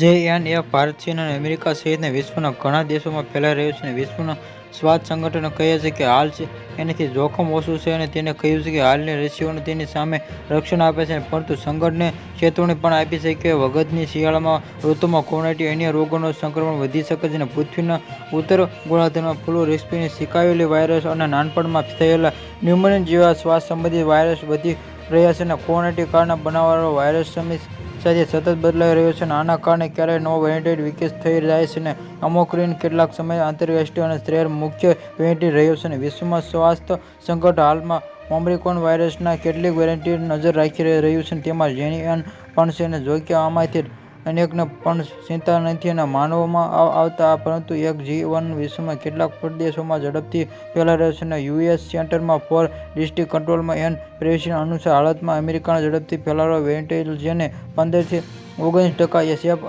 JN1 Bharat, ચીન અને America સહિતના વિશ્વના ઘણા દેશોમાં ફેલાઈ રહ્યું છે અને વિશ્વના સ્વાસ્થ્ય સંગઠનો કહે છે કે હાલ એનાથી જોખમ ઓછું છે અને તેને કહ્યું છે કે હાલની રસીઓ તેની સામે રક્ષણ આપે છે, પરંતુ સંગઠને ચેતવણી પણ આપી છે કે વખતની શિયાળામાં ઋતુમાં કોવિડ અન્ય રોગોનું સંક્રમણ વધી શકે છે અને પૃથ્વીના ઉત્તર ગોળાર્ધમાં ફ્લૂ, રેસ્પિરેટરી સિંચાયેલી વાયરસ અને નાનપણમાં થયેલા ન્યુમોનિયા જેવા શ્વાસ સંબંધિત વાયરસ વધી રહ્યા છે અને કોવિડના કારણે બનાવવાનો વાયરસ સમય સાથે સતત બદલાઈ રહ્યો છે અને આના કારણે ક્યારેક નવો વેરિયન્ટ વિકસિત થઈ જાય છે અને ઓમિક્રોન કેટલાક સમય આંતરરાષ્ટ્રીય અને શહેર મુખ્ય વેરિયન્ટ રહ્યો છે અને વિશ્વમાં સ્વાસ્થ્ય સંકટ હાલમાં ઓમિક્રોન વાયરસના કેટલીક વેરિયન્ટ નજર રાખી રહ્યું છે, તેમાં JN1 પણ છે અને જો કે આમાંથી અનેકને પણ ચિંતા નથી અને માનવામાં આવતા, પરંતુ એક JN1 વિશ્વમાં કેટલાક પ્રદેશોમાં ઝડપથી ફેલાઈ રહ્યો છે અને US centre for disease control and prevention અનુસાર હાલમાં અમેરિકાના ઝડપથી ફેલાતો વેરિયન્ટ જેને 15 થી 19% સેફ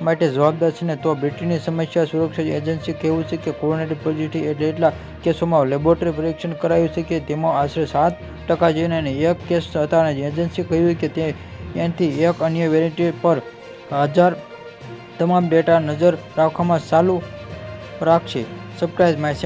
માટે જવાબદાર છે, તો બ્રિટનની સમસ્યા સુરક્ષા એજન્સીએ કહ્યું છે કે કોવિડ પોઝિટિવ એટલા કેસોમાં લેબોરેટરી પરીક્ષણ કરાયું છે કે તેમાં આશરે 7% છે અને 1 કેસ હતા અને એજન્સીએ કહ્યું કે તે એનાથી એક અન્ય વેરિયન્ટ પર હાજર તમામ ડેટા નજર રાખવામાં ચાલુ રાખશે. Subscribe my channel.